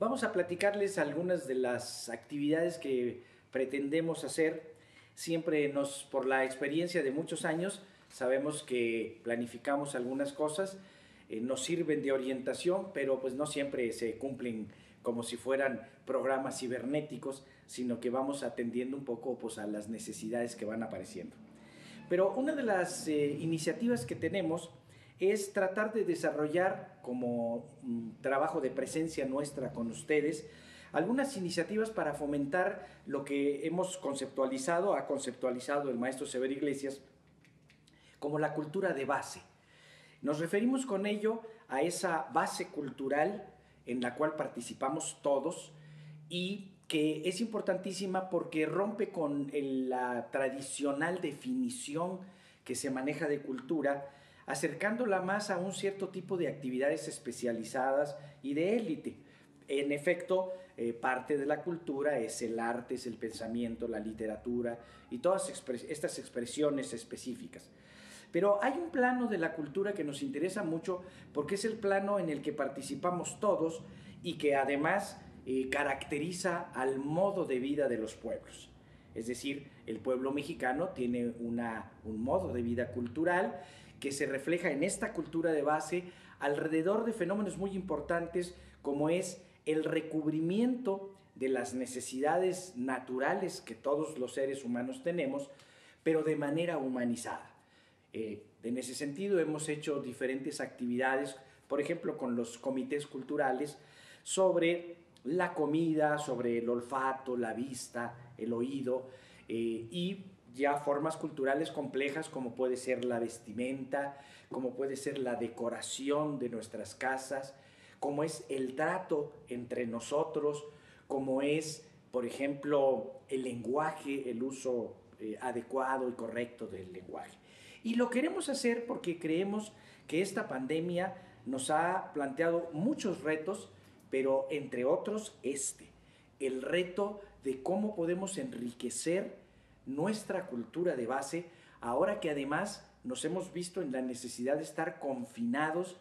Vamos a platicarles algunas de las actividades que pretendemos hacer. Por la experiencia de muchos años, sabemos que planificamos algunas cosas, nos sirven de orientación, pero pues no siempre se cumplen como si fueran programas cibernéticos, sino que vamos atendiendo un poco pues, a las necesidades que van apareciendo. Pero una de las iniciativas que tenemos es tratar de desarrollar como trabajo de presencia nuestra con ustedes algunas iniciativas para fomentar lo que ha conceptualizado el maestro Severo Iglesias como la cultura de base. Nos referimos con ello a esa base cultural en la cual participamos todos y que es importantísima porque rompe con la tradicional definición que se maneja de cultura, acercándola más a un cierto tipo de actividades especializadas y de élite. En efecto, parte de la cultura es el arte, es el pensamiento, la literatura y todas estas expresiones específicas. Pero hay un plano de la cultura que nos interesa mucho porque es el plano en el que participamos todos y que además caracteriza al modo de vida de los pueblos. Es decir, el pueblo mexicano tiene un modo de vida cultural que se refleja en esta cultura de base alrededor de fenómenos muy importantes como es el recubrimiento de las necesidades naturales que todos los seres humanos tenemos, pero de manera humanizada. En ese sentido hemos hecho diferentes actividades, por ejemplo con los comités culturales, sobre la comida, sobre el olfato, la vista, el oído y ya formas culturales complejas como puede ser la vestimenta, como puede ser la decoración de nuestras casas, como es el trato entre nosotros, como es, por ejemplo, el lenguaje, el uso adecuado y correcto del lenguaje. Y lo queremos hacer porque creemos que esta pandemia nos ha planteado muchos retos, pero entre otros el reto de cómo podemos enriquecer nuestra cultura de base, ahora que además nos hemos visto en la necesidad de estar confinados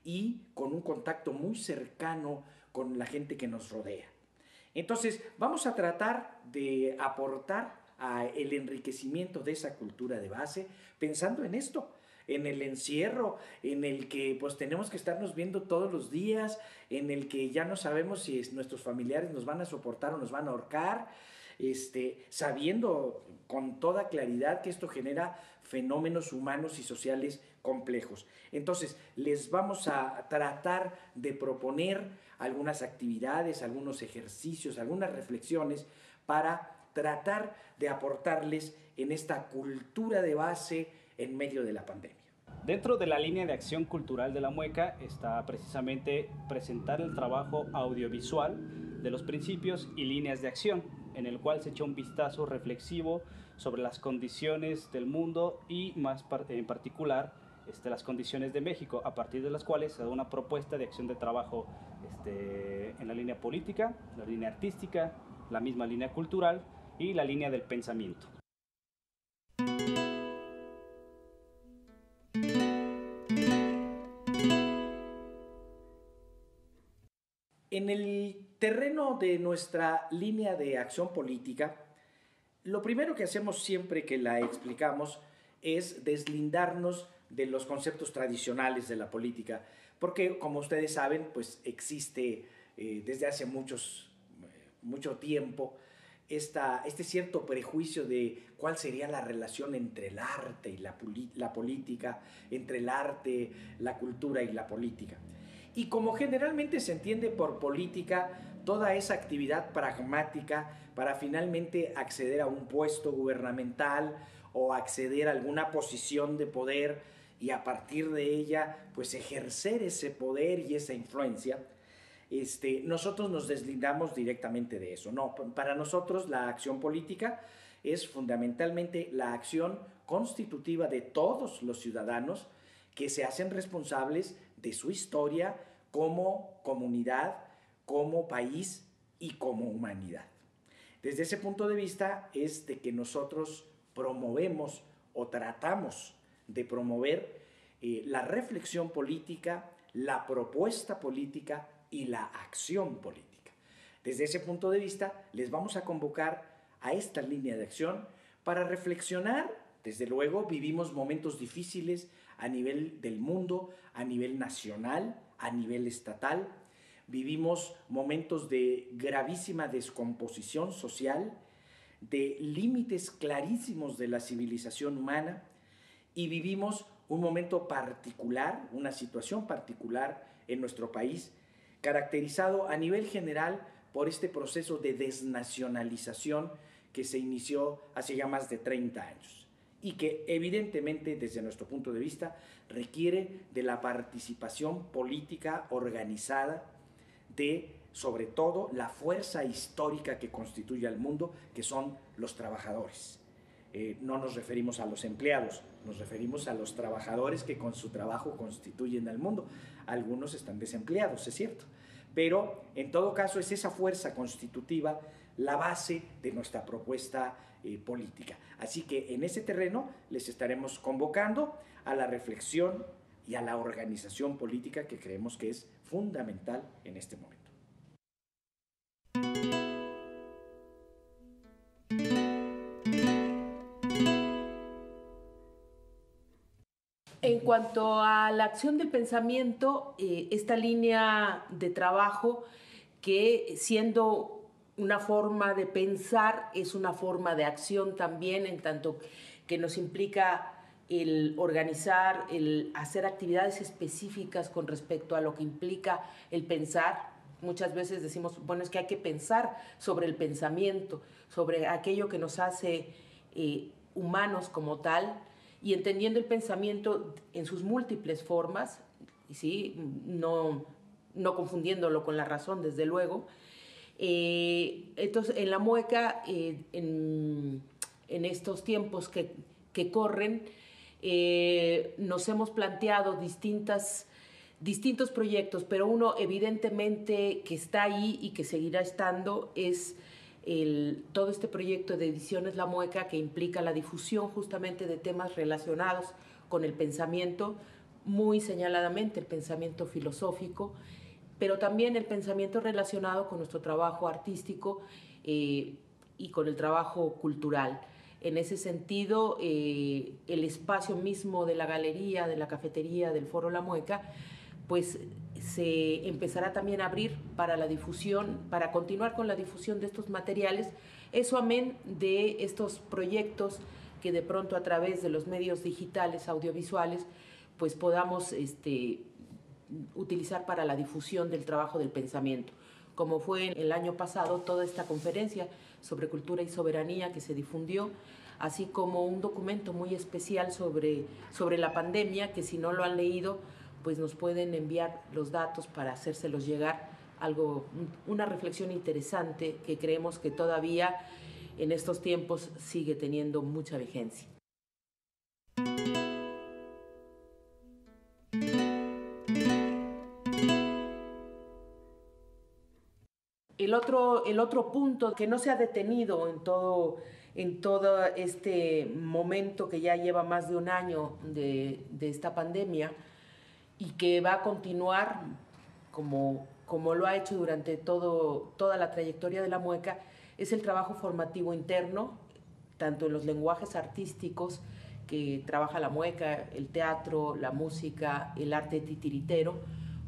y con un contacto muy cercano con la gente que nos rodea. Entonces, vamos a tratar de aportar el enriquecimiento de esa cultura de base, pensando en esto, en el encierro, en el que pues tenemos que estarnos viendo todos los días, en el que ya no sabemos si nuestros familiares nos van a soportar o nos van a ahorcar, sabiendo con toda claridad que esto genera fenómenos humanos y sociales complejos. Entonces, les vamos a tratar de proponer algunas actividades, algunos ejercicios, algunas reflexiones para tratar de aportarles en esta cultura de base en medio de la pandemia. Dentro de la línea de acción cultural de la Mueca está precisamente presentar el trabajo audiovisual de los principios y líneas de acción, en el cual se echa un vistazo reflexivo sobre las condiciones del mundo y en particular las condiciones de México, a partir de las cuales se da una propuesta de acción de trabajo en la línea política, la línea artística, la misma línea cultural y la línea del pensamiento. En el terreno de nuestra línea de acción política, lo primero que hacemos siempre que la explicamos es deslindarnos de los conceptos tradicionales de la política, porque como ustedes saben, pues existe desde hace mucho tiempo este cierto prejuicio de cuál sería la relación entre el arte y la política, entre el arte, la cultura y la política. Y como generalmente se entiende por política toda esa actividad pragmática para finalmente acceder a un puesto gubernamental o acceder a alguna posición de poder y a partir de ella pues ejercer ese poder y esa influencia, nosotros nos deslindamos directamente de eso. No, para nosotros la acción política es fundamentalmente la acción constitutiva de todos los ciudadanos que se hacen responsables de su historia como comunidad, como país y como humanidad. Desde ese punto de vista es de que nosotros promovemos o tratamos de promover la reflexión política, la propuesta política y la acción política. Desde ese punto de vista, les vamos a convocar a esta línea de acción para reflexionar. Desde luego, vivimos momentos difíciles a nivel del mundo, a nivel nacional, a nivel estatal. Vivimos momentos de gravísima descomposición social, de límites clarísimos de la civilización humana, y vivimos un momento particular, una situación particular en nuestro país, caracterizado a nivel general por este proceso de desnacionalización que se inició hace ya más de 30 años y que evidentemente desde nuestro punto de vista requiere de la participación política organizada de, sobre todo, la fuerza histórica que constituye al mundo, que son los trabajadores. No nos referimos a los empleados, nos referimos a los trabajadores que con su trabajo constituyen al mundo. Algunos están desempleados, es cierto, pero en todo caso es esa fuerza constitutiva la base de nuestra propuesta política. Así que en ese terreno les estaremos convocando a la reflexión y a la organización política que creemos que es fundamental en este momento. En cuanto a la acción del pensamiento, esta línea de trabajo que siendo una forma de pensar es una forma de acción también, en tanto que nos implica el organizar, el hacer actividades específicas con respecto a lo que implica el pensar. Muchas veces decimos, bueno, es que hay que pensar sobre el pensamiento, sobre aquello que nos hace humanos como tal, y entendiendo el pensamiento en sus múltiples formas, ¿sí? No confundiéndolo con la razón, desde luego. Entonces, en la mueca, en estos tiempos que corren, nos hemos planteado distintos proyectos, pero uno evidentemente que está ahí y que seguirá estando es todo este proyecto de Ediciones La Mueca, que implica la difusión justamente de temas relacionados con el pensamiento, muy señaladamente el pensamiento filosófico, pero también el pensamiento relacionado con nuestro trabajo artístico y con el trabajo cultural. En ese sentido, el espacio mismo de la galería, de la cafetería, del Foro La Mueca, pues se empezará también a abrir para la difusión, para continuar con la difusión de estos materiales, eso amén de estos proyectos que de pronto a través de los medios digitales, audiovisuales, pues podamos utilizar para la difusión del trabajo del pensamiento, como fue el año pasado toda esta conferencia sobre cultura y soberanía que se difundió, así como un documento muy especial sobre la pandemia, que si no lo han leído, pues nos pueden enviar los datos para hacérselos llegar, una reflexión interesante que creemos que todavía en estos tiempos sigue teniendo mucha vigencia. El otro punto que no se ha detenido en todo este momento que ya lleva más de un año de esta pandemia y que va a continuar como lo ha hecho durante toda la trayectoria de la mueca, es el trabajo formativo interno, tanto en los lenguajes artísticos que trabaja la mueca, el teatro, la música, el arte titiritero,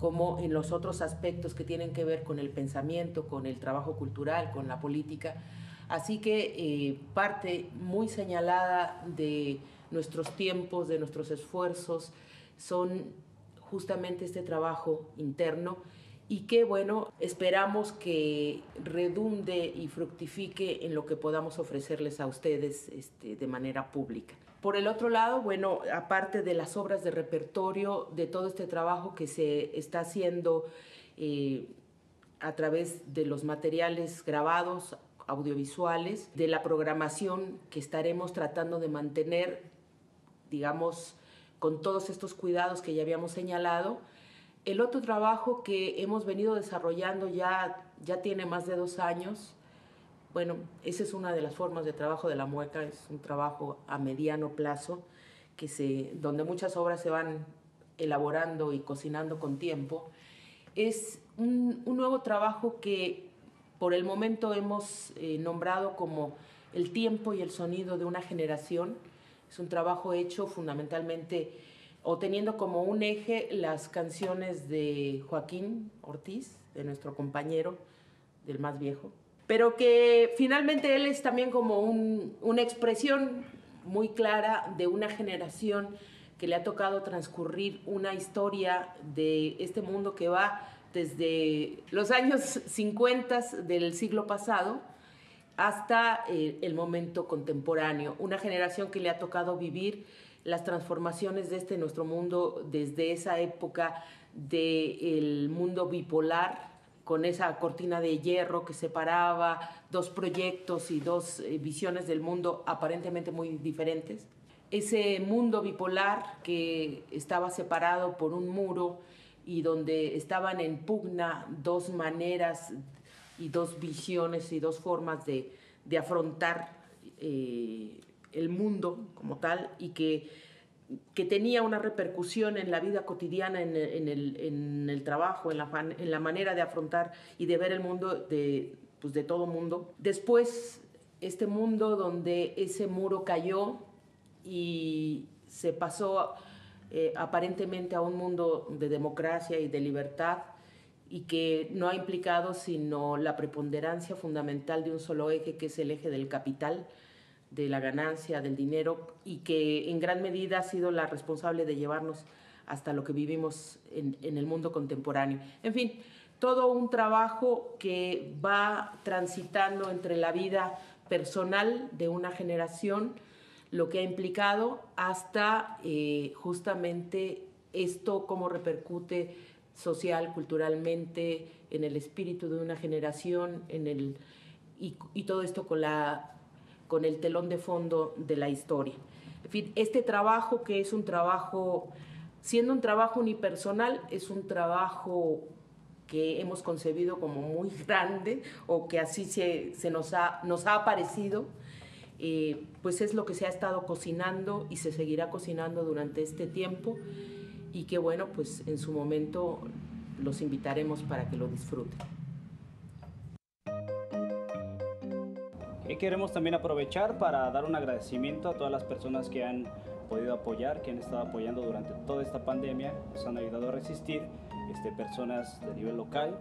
como en los otros aspectos que tienen que ver con el pensamiento, con el trabajo cultural, con la política. Así que parte muy señalada de nuestros tiempos, de nuestros esfuerzos, son justamente este trabajo interno y que, bueno, esperamos que redunde y fructifique en lo que podamos ofrecerles a ustedes de manera pública. Por el otro lado, bueno, aparte de las obras de repertorio, de todo este trabajo que se está haciendo a través de los materiales grabados, audiovisuales, de la programación que estaremos tratando de mantener, digamos, con todos estos cuidados que ya habíamos señalado. El otro trabajo que hemos venido desarrollando ya tiene más de 2 años. Bueno, esa es una de las formas de trabajo de la mueca, es un trabajo a mediano plazo, donde muchas obras se van elaborando y cocinando con tiempo. Es un nuevo trabajo que por el momento hemos nombrado como El tiempo y el sonido de una generación. Es un trabajo hecho fundamentalmente o teniendo como un eje las canciones de Joaquín Ortiz, de nuestro compañero, del más viejo, pero que finalmente él es también como una expresión muy clara de una generación que le ha tocado transcurrir una historia de este mundo que va desde los años 50 del siglo pasado hasta el momento contemporáneo. Una generación que le ha tocado vivir las transformaciones de nuestro mundo desde esa época del mundo bipolar, con esa cortina de hierro que separaba dos proyectos y dos visiones del mundo aparentemente muy diferentes. Ese mundo bipolar que estaba separado por un muro y donde estaban en pugna dos maneras y dos visiones y dos formas de afrontar el mundo como tal, y que tenía una repercusión en la vida cotidiana, en el trabajo, en la manera de afrontar y de ver el mundo de todo mundo. Después, este mundo donde ese muro cayó y se pasó aparentemente a un mundo de democracia y de libertad, y que no ha implicado sino la preponderancia fundamental de un solo eje, que es el eje del capital, de la ganancia, del dinero, y que en gran medida ha sido la responsable de llevarnos hasta lo que vivimos en el mundo contemporáneo. En fin, todo un trabajo que va transitando entre la vida personal de una generación, lo que ha implicado, hasta justamente esto, cómo repercute social, culturalmente, en el espíritu de una generación, y todo esto con el telón de fondo de la historia. En fin, este trabajo, que es un trabajo, siendo un trabajo unipersonal, es un trabajo que hemos concebido como muy grande, o que así se nos ha aparecido, pues es lo que se ha estado cocinando y se seguirá cocinando durante este tiempo, y que bueno, pues en su momento los invitaremos para que lo disfruten. Y queremos también aprovechar para dar un agradecimiento a todas las personas que han podido apoyar, que han estado apoyando durante toda esta pandemia, nos han ayudado a resistir, personas de nivel local,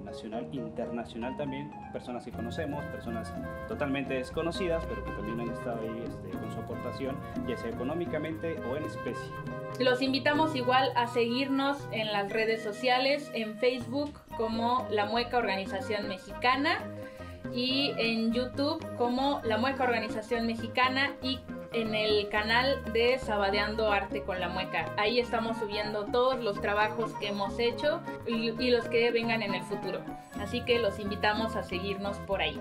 nacional, internacional también, personas que conocemos, personas totalmente desconocidas, pero que también han estado ahí con su aportación, ya sea económicamente o en especie. Los invitamos igual a seguirnos en las redes sociales, en Facebook como La Mueca Organización Mexicana, y en YouTube como La Mueca Organización Mexicana, y en el canal de Sabadeando Arte con la Mueca. Ahí estamos subiendo todos los trabajos que hemos hecho y los que vengan en el futuro. Así que los invitamos a seguirnos por ahí.